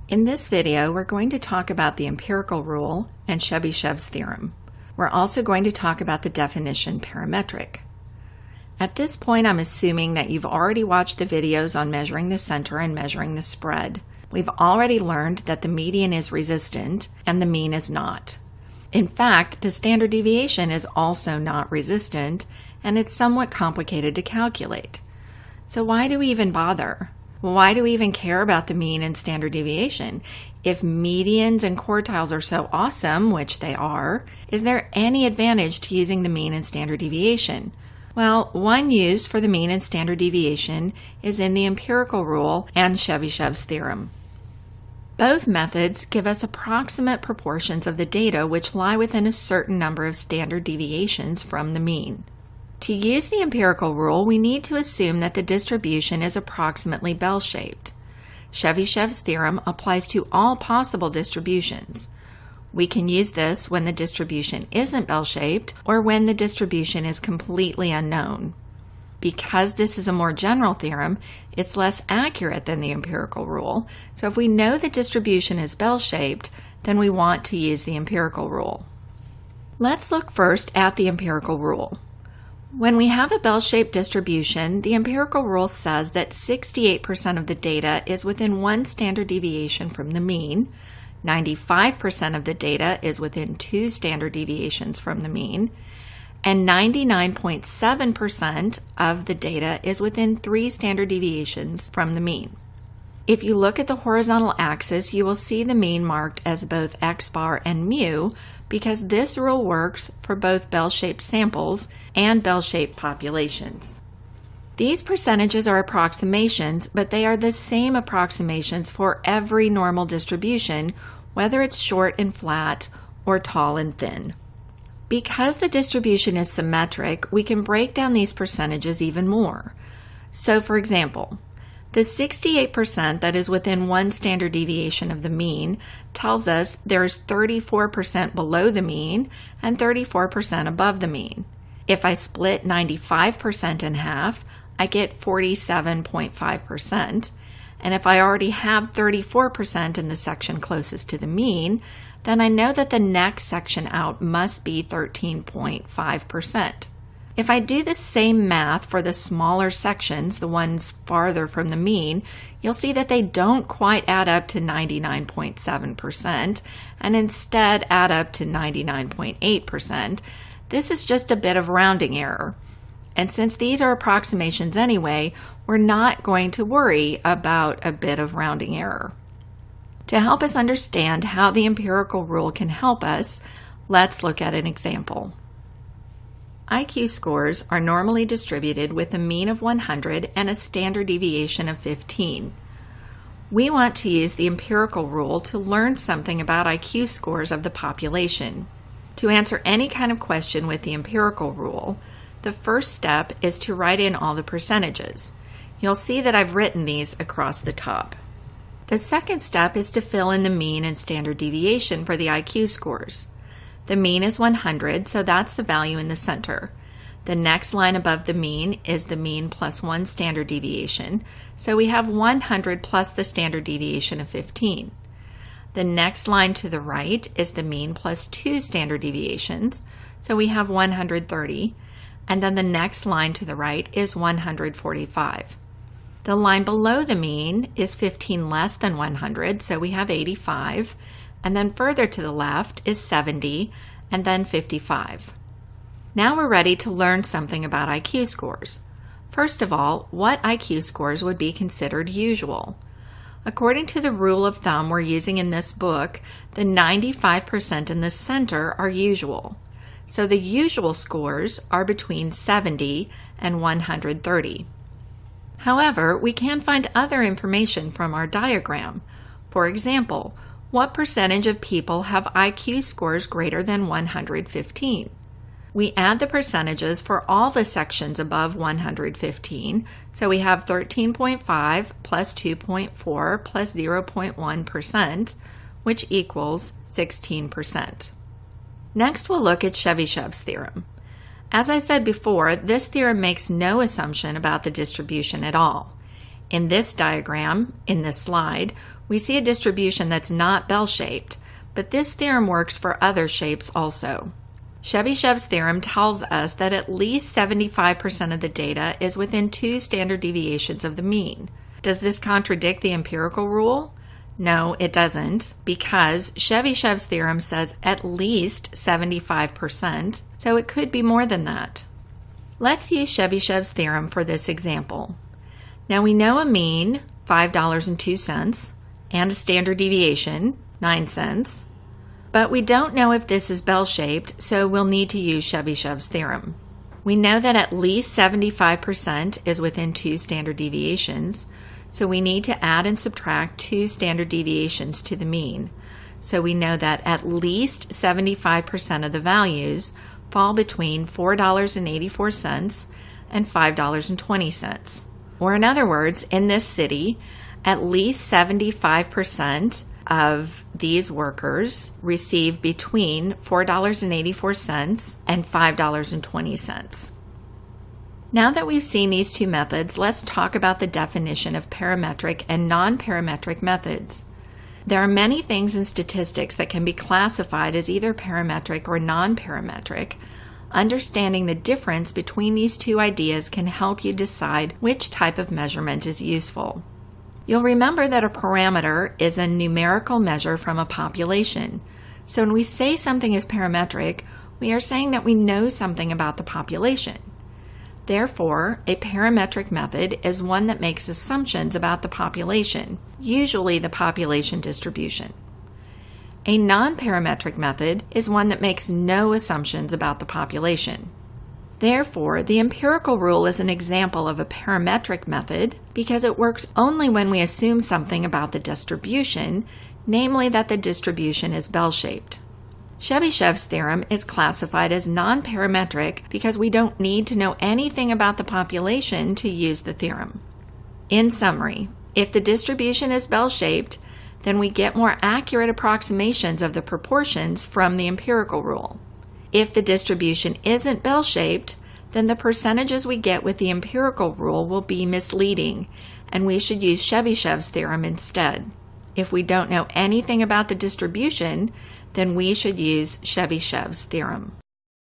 In this video, we're going to talk about the empirical rule and Chebyshev's theorem. We're also going to talk about the definition parametric. At this point, I'm assuming that you've already watched the videos on measuring the center and measuring the spread. We've already learned that the median is resistant and the mean is not. In fact, the standard deviation is also not resistant, and it's somewhat complicated to calculate. So why do we even bother? Why do we even care about the mean and standard deviation? If medians and quartiles are so awesome, which they are, is there any advantage to using the mean and standard deviation? Well, one use for the mean and standard deviation is in the empirical rule and Chebyshev's theorem. Both methods give us approximate proportions of the data which lie within a certain number of standard deviations from the mean. To use the empirical rule, we need to assume that the distribution is approximately bell-shaped. Chebyshev's theorem applies to all possible distributions. We can use this when the distribution isn't bell-shaped or when the distribution is completely unknown. Because this is a more general theorem, it's less accurate than the empirical rule, so if we know the distribution is bell-shaped, then we want to use the empirical rule. Let's look first at the empirical rule. When we have a bell-shaped distribution, the empirical rule says that 68% of the data is within one standard deviation from the mean, 95% of the data is within 2 standard deviations from the mean, and 99.7% of the data is within 3 standard deviations from the mean. If you look at the horizontal axis, you will see the mean marked as both x bar and mu because this rule works for both bell-shaped samples and bell-shaped populations. These percentages are approximations, but they are the same approximations for every normal distribution, whether it's short and flat or tall and thin. Because the distribution is symmetric, we can break down these percentages even more. So, for example, the 68% that is within one standard deviation of the mean tells us there's 34% below the mean and 34% above the mean. If I split 95% in half, I get 47.5%. And if I already have 34% in the section closest to the mean, then I know that the next section out must be 13.5%. If I do the same math for the smaller sections, the ones farther from the mean, you'll see that they don't quite add up to 99.7% and instead add up to 99.8%. This is just a bit of rounding error. And since these are approximations anyway, we're not going to worry about a bit of rounding error. To help us understand how the empirical rule can help us, let's look at an example. IQ scores are normally distributed with a mean of 100 and a standard deviation of 15. We want to use the empirical rule to learn something about IQ scores of the population. To answer any kind of question with the empirical rule, the first step is to write in all the percentages. You'll see that I've written these across the top. The second step is to fill in the mean and standard deviation for the IQ scores. The mean is 100, so that's the value in the center. The next line above the mean is the mean plus 1 standard deviation, so we have 100 plus the standard deviation of 15. The next line to the right is the mean plus 2 standard deviations, so we have 130, and then the next line to the right is 145. The line below the mean is 15 less than 100, so we have 85, and then further to the left is 70, and then 55. Now we're ready to learn something about IQ scores. First of all, what IQ scores would be considered usual? According to the rule of thumb we're using in this book, the 95% in the center are usual. So the usual scores are between 70 and 130. However, we can find other information from our diagram. For example, what percentage of people have IQ scores greater than 115? We add the percentages for all the sections above 115, so we have 13.5 plus 2.4 plus 0.1%, which equals 16%. Next, we'll look at Chebyshev's theorem. As I said before, this theorem makes no assumption about the distribution at all. in this diagram, in this slide, we see a distribution that's not bell-shaped, but this theorem works for other shapes also. Chebyshev's theorem tells us that at least 75% of the data is within 2 standard deviations of the mean. Does this contradict the empirical rule? No, it doesn't, because Chebyshev's theorem says at least 75%, so it could be more than that. Let's use Chebyshev's theorem for this example. Now we know a mean, $5.02, and a standard deviation, 9 cents, but we don't know if this is bell-shaped, so we'll need to use Chebyshev's theorem. We know that at least 75% is within 2 standard deviations, so we need to add and subtract 2 standard deviations to the mean. So we know that at least 75% of the values fall between $4.84 and $5.20. Or in other words, in this city, at least 75% of these workers receive between $4.84 and $5.20. Now that we've seen these two methods, let's talk about the definition of parametric and non-parametric methods. There are many things in statistics that can be classified as either parametric or non-parametric. Understanding the difference between these two ideas can help you decide which type of measurement is useful. You'll remember that a parameter is a numerical measure from a population. So when we say something is parametric, we are saying that we know something about the population. Therefore, a parametric method is one that makes assumptions about the population, usually the population distribution. A non-parametric method is one that makes no assumptions about the population. Therefore, the empirical rule is an example of a parametric method because it works only when we assume something about the distribution, namely that the distribution is bell-shaped. Chebyshev's theorem is classified as non-parametric because we don't need to know anything about the population to use the theorem. In summary, if the distribution is bell-shaped, then we get more accurate approximations of the proportions from the empirical rule. If the distribution isn't bell-shaped, then the percentages we get with the empirical rule will be misleading, and we should use Chebyshev's theorem instead. If we don't know anything about the distribution, then we should use Chebyshev's theorem.